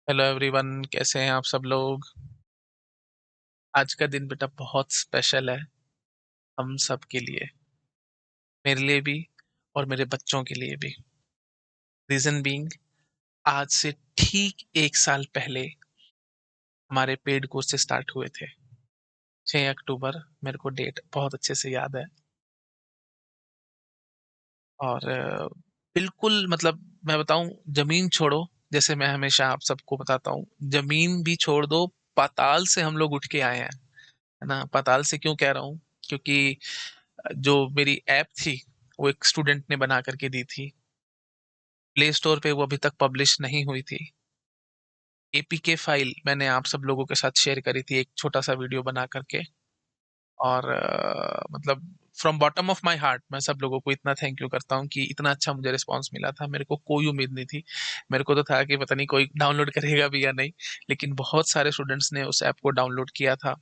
Hello everyone, कैसे हैं आप सब लोग। आज का दिन बेटा बहुत स्पेशल है हम सब के लिए, मेरे लिए भी और मेरे बच्चों के लिए भी। रीजन बीइंग, आज से ठीक 1 साल पहले हमारे पेड कोर्सेज स्टार्ट हुए थे। 6 अक्टूबर, मेरे को डेट बहुत अच्छे से याद है। और बिल्कुल मतलब मैं बताऊं, जमीन छोड़ो, जैसे मैं हमेशा आप सबको बताता हूँ, जमीन भी छोड़ दो, पाताल से हम लोग उठ के आए हैं। है ना, पाताल से क्यों कह रहा हूँ, क्योंकि जो मेरी ऐप थी वो एक स्टूडेंट ने बना करके दी थी। प्ले स्टोर पे वो अभी तक पब्लिश नहीं हुई थी। एपीके फाइल मैंने आप सब लोगों के साथ शेयर करी थी, एक छोटा सा वीडियो बना करके। और मतलब from bottom of my heart मैं सब लोगों को इतना थैंक यू करता हूँ कि इतना अच्छा मुझे रिस्पांस मिला था। मेरे को कोई उम्मीद नहीं थी। मेरे को तो था कि पता नहीं कोई डाउनलोड करेगा भी या नहीं, लेकिन बहुत सारे स्टूडेंट्स ने उस ऐप को डाउनलोड किया था।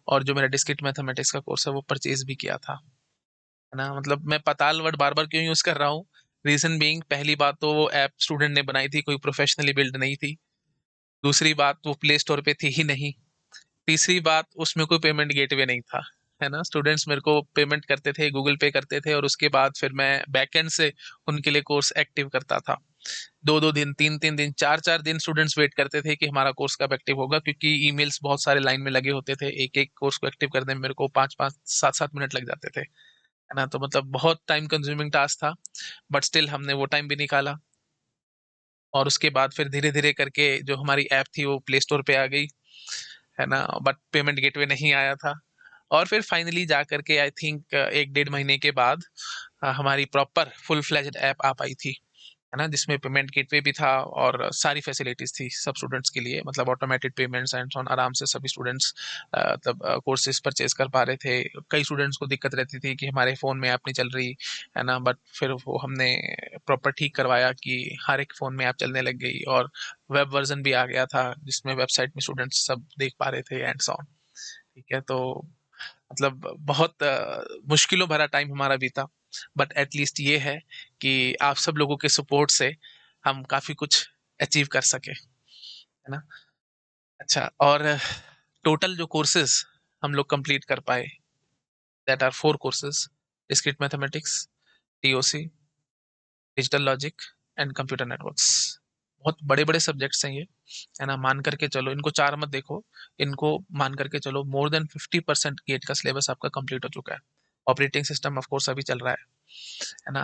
और जो मेरा डिस्क्रीट मैथमेटिक्स का कोर्स है वो परचेज भी किया था। है ना, मतलब मैं पाताल वर्ड बार बार क्यों यूज कर रहा हूँ। रीजन बीइंग, पहली बात तो वो ऐप स्टूडेंट ने बनाई थी, कोई प्रोफेशनली बिल्ड नहीं थी। दूसरी बात, वो प्ले स्टोर पे थी ही नहीं। तीसरी बात, उसमें कोई पेमेंट गेटवे नहीं था। है ना, स्टूडेंट्स मेरे को पेमेंट करते थे, गूगल पे करते थे, और उसके बाद फिर मैं बैकएंड से उनके लिए कोर्स एक्टिव करता था। 2-2 दिन, 3-3 दिन, 4-4 दिन स्टूडेंट्स वेट करते थे कि हमारा कोर्स कब एक्टिव होगा, क्योंकि ईमेल्स बहुत सारे लाइन में लगे होते थे। एक एक कोर्स को एक्टिव करने में मेरे को 5-5, 7-7 मिनट लग जाते थे। है ना, तो मतलब बहुत टाइम कंज्यूमिंग टास्क था। बट स्टिल हमने वो टाइम भी निकाला। और उसके बाद फिर धीरे धीरे करके जो हमारी ऐप थी वो प्ले स्टोर पे आ गई। है ना, बट पेमेंट गेटवे नहीं आया था। और फिर फाइनली जा करके आई थिंक 1-1.5 महीने के बाद हमारी प्रॉपर फुल फ्लेज्ड ऐप आ पाई थी। है ना, जिसमें पेमेंट गेटवे भी था और सारी फैसिलिटीज थी सब स्टूडेंट्स के लिए, मतलब ऑटोमेटेड पेमेंट्स एंड ऑन, आराम से सभी स्टूडेंट्स तब कोर्सेज परचेज कर पा रहे थे। कई स्टूडेंट्स को दिक्कत रहती थी कि हमारे फ़ोन में ऐप नहीं चल रही। है ना, बट फिर वो हमने प्रॉपर ठीक करवाया कि हर एक फ़ोन में ऐप चलने लग गई, और वेब वर्जन भी आ गया था जिसमें वेबसाइट में स्टूडेंट्स सब देख पा रहे थे एंड सो ऑन। ठीक है, तो मतलब बहुत मुश्किलों भरा टाइम हमारा बीता। बट एटलीस्ट ये है कि आप सब लोगों के सपोर्ट से हम काफी कुछ अचीव कर सके। है ना। अच्छा, और टोटल जो कोर्सेज हम लोग कंप्लीट कर पाए, that are 4 courses: discrete mathematics, TOC, digital logic and computer networks. बहुत बड़े बड़े सब्जेक्ट्स हैं ये। है ना, मान करके चलो, इनको चार मत देखो, इनको मान करके चलो मोर देन 50% गेट का सिलेबस आपका कंप्लीट हो चुका है। ऑपरेटिंग सिस्टम ऑफ कोर्स अभी चल रहा है ना।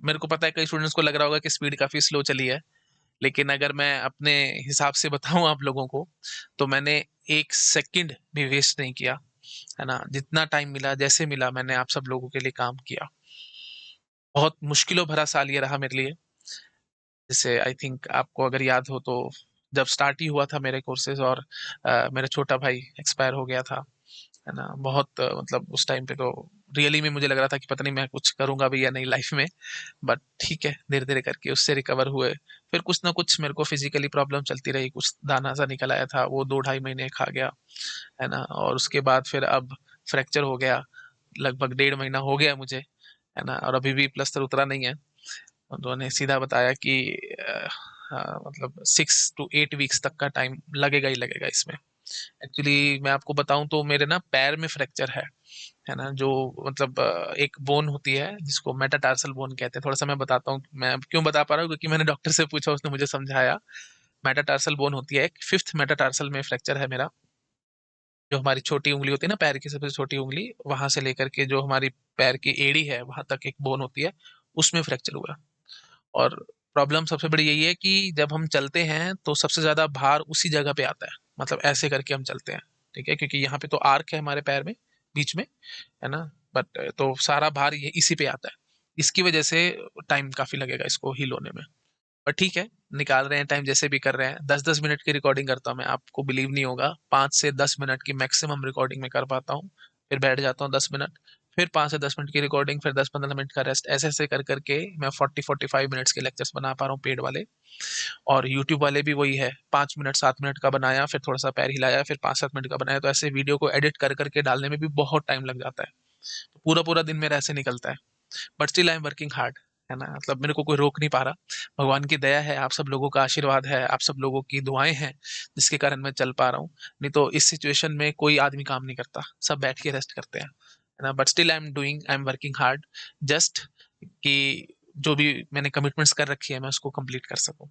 मेरे को पता है कई स्टूडेंट्स को लग रहा होगा कि स्पीड काफी स्लो चली है, लेकिन अगर मैं अपने हिसाब से बताऊं आप लोगों को, तो मैंने 1 सेकंड भी वेस्ट नहीं किया। है ना, जितना टाइम मिला, जैसे मिला, मैंने आप सब लोगों के लिए काम किया। बहुत मुश्किलों भरा साल ये रहा मेरे लिए। जैसे आई थिंक आपको अगर याद हो तो, जब स्टार्ट ही हुआ था मेरे कोर्सेज, और मेरा छोटा भाई एक्सपायर हो गया था। है ना, बहुत मतलब उस टाइम पे तो रियली में मुझे लग रहा था कि पता नहीं मैं कुछ करूंगा भी या नहीं लाइफ में। बट ठीक है, धीरे धीरे करके उससे रिकवर हुए। फिर कुछ ना कुछ मेरे को फिजिकली प्रॉब्लम चलती रही, कुछ दाना सा निकल आया था, वो 2-2.5 महीने खा गया। है ना, और उसके बाद फिर अब फ्रैक्चर हो गया। लगभग 1.5 महीना हो गया मुझे। है ना, और अभी भी प्लस्तर उतरा नहीं है। उन्होंने सीधा बताया कि मतलब 6 to 8 वीक्स तक का टाइम लगेगा ही लगेगा इसमें। एक्चुअली मैं आपको बताऊं तो मेरे ना पैर में फ्रैक्चर है। है ना, जो मतलब एक बोन होती है जिसको मेटाटार्सल बोन कहते हैं। थोड़ा सा मैं बताता हूँ, मैं क्यों बता पा रहा हूँ, क्योंकि मैंने डॉक्टर से पूछा, उसने मुझे समझाया। मेटाटार्सल बोन होती है, एक फिफ्थ मेटाटार्सल में फ्रैक्चर है मेरा। जो हमारी छोटी उंगली होती है ना, पैर की सबसे छोटी उंगली, वहां से लेकर के जो हमारी पैर की एड़ी है वहां तक एक बोन होती है, उसमें फ्रैक्चर हुआ। और प्रॉब्लम सबसे बड़ी यही है कि जब हम चलते हैं तो सबसे ज्यादा भार उसी जगह पे आता है, मतलब ऐसे करके हम चलते हैं। ठीक है, क्योंकि यहाँ पे तो आर्क है हमारे पैर में, बीच में। है ना, बट तो सारा भार ये इसी पे आता है। इसकी वजह से टाइम काफी लगेगा इसको हील होने में। पर ठीक है, निकाल रहे हैं टाइम, जैसे भी कर रहे हैं। 10-10 मिनट की रिकॉर्डिंग करता हूँ मैं, आपको बिलीव नहीं होगा, 5 से 10 मिनट की मैक्सिमम रिकॉर्डिंग में कर पाता हूँ। फिर बैठ जाता हूँ 10 मिनट, फिर 5 से 10 मिनट की रिकॉर्डिंग, फिर 10-15 मिनट का रेस्ट, ऐसे ऐसे कर करके मैं 40-45 मिनट्स के लेक्चर्स बना पा रहा हूँ, पेड वाले। और यूट्यूब वाले भी वही है, 5 मिनट 7 मिनट का बनाया, फिर थोड़ा सा पैर हिलाया, फिर 5-7 मिनट का बनाया। तो ऐसे वीडियो को एडिट कर करके डालने में भी बहुत टाइम लग जाता है। तो पूरा पूरा दिन मेरा ऐसे निकलता है। But still I am working hard. है ना? मतलब मेरे को कोई रोक नहीं पा रहा। भगवान की दया है, आप सब लोगों का आशीर्वाद है, आप सब लोगों की दुआएँ हैं, जिसके कारण मैं चल पा रहा हूँ। नहीं तो इस सिचुएशन में कोई आदमी काम नहीं करता, सब बैठ के रेस्ट करते हैं, है ना? But still I am working hard just कि जो भी मैंने कमिटमेंट्स कर रखी है, मैं उसको कंप्लीट कर सकूँ।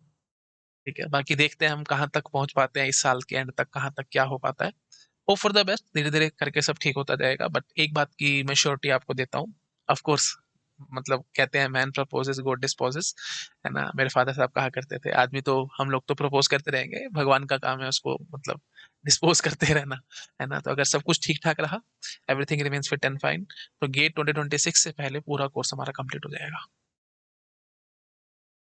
ठीक है? बाकी देखते हैं हम कहाँ तक पहुँच पाते हैं इस साल के एंड तक, कहाँ तक क्या हो पाता है। होप फॉर द बेस्ट, धीरे-धीरे करके सब ठीक होता जाएगा। बट एक बात की मैं श्योरिटी आपको देता हूँ, ऑफ कोर्स मतलब कहते हैं मैन प्रपोजेस गॉड डिस्पोजेस, है ना? मेरे फादर साहब कहा करते थे, आदमी तो हम लोग तो प्रपोज करते रहेंगे, भगवान का काम है उसको मतलब डिस्पोज करते रहना, है ना? तो अगर सब कुछ ठीक-ठाक रहा, everything remains fit and fine, तो गेट 2026 से पहले पूरा कोर्स हमारा कंप्लीट हो जाएगा।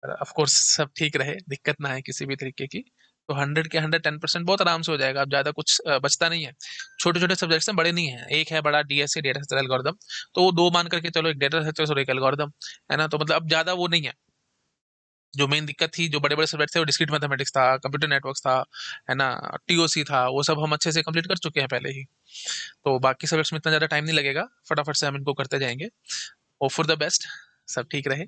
ऑफ कोर्स सब ठीक रहे, दिक्कत ना आए किसी भी तरीके की, तो 100 के 110% बहुत आराम से हो जाएगा। अब ज़्यादा कुछ बचता नहीं है। छोटे-छोटे सब्जेक्ट्स हैं, बड़े नहीं हैं। एक है बड़ा डीएसए डेटा स्ट्रक्चर एल्गोरिथम, तो वो 2 मान करके चलो, एक डेटा स्ट्रक्चर और एक एल्गोरिथम, है ना? तो मतलब अब ज़्यादा वो नहीं है। जो मेन दिक्कत थी, जो बड़े-बड़े सब्जेक्ट थे, वो डिस्क्रीट मैथमेटिक्स था, कंप्यूटर नेटवर्क्स था, है ना? टीओसी था, वो सब हम अच्छे से कंप्लीट कर चुके हैं पहले ही। तो बाकी सब्जेक्ट्स में इतना ज़्यादा टाइम नहीं लगेगा, फटाफट से हम इनको करते जाएँगे। होप फॉर द बेस्ट, सब ठीक रहे।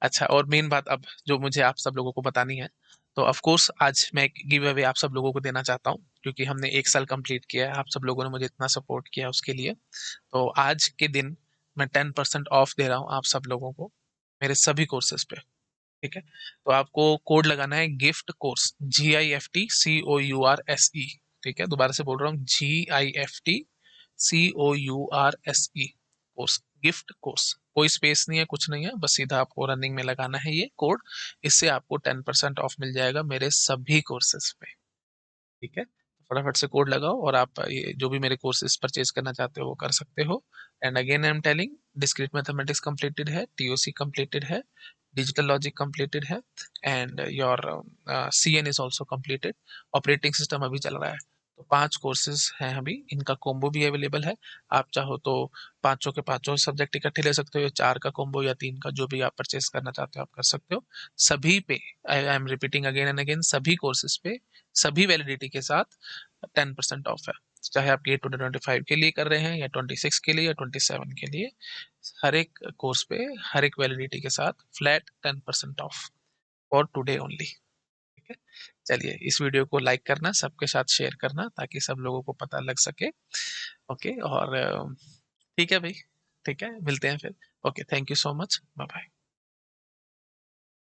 अच्छा, और मेन बात अब जो मुझे आप सब लोगों को बतानी है, तो ऑफ कोर्स आज मैं एक गिव अवे आप सब लोगों को देना चाहता हूँ, क्योंकि हमने 1 साल कंप्लीट किया है, आप सब लोगों ने मुझे इतना सपोर्ट किया उसके लिए। तो आज के दिन मैं 10% ऑफ दे रहा हूँ आप सब लोगों को, मेरे सभी कोर्सेज़ पे, ठीक है? तो आपको कोड लगाना है गिफ्ट कोर्स, GIFT COURSE, ठीक है? दोबारा से बोल रहा हूँ, GIFT COURSE, course, gift course. कोई स्पेस नहीं है, कुछ नहीं है, बस सीधा आपको रनिंग में लगाना है ये कोड। इससे आपको 10% ऑफ मिल जाएगा मेरे सभी कोर्सेज़ पे, ठीक है? फटाफट से कोड लगाओ और आप ये जो भी मेरे कोर्सेज़ परचेज़ करना चाहते हो, वो कर सकते हो। And again I am telling, discrete mathematics completed है, टीओसी कंप्लीटेड है, डिजिटल लॉजिक कंप्लीटेड है, and your CN is also completed. Operating system अभी चल रहा है। तो 5 कोर्सेज़ हैं अभी, इनका कॉम्बो भी अवेलेबल है। आप चाहो तो पाँचों के पाँचों सब्जेक्ट इकट्ठे ले सकते हो, या 4 का कॉम्बो या 3 का, जो भी आप परचेज़ करना चाहते हो, आप कर सकते हो। सभी पे I I am repeating again and again, सभी कोर्सेज़ पे सभी वैलिडिटी के साथ 10% ऑफ है। चाहे आप ये 2025 के लिए कर रहे हैं, या 26 के लिए, या 27 के लिए, हर एक कोर्स पे हर एक वैलिडिटी के साथ flat 10% of for today only, ठीक है? चलिए, इस वीडियो को लाइक करना, सबके साथ शेयर करना, ताकि सब लोगों को पता लग सके। ओके, और ठीक है भाई, ठीक है, मिलते हैं फिर। Okay, thank you so much, bye bye.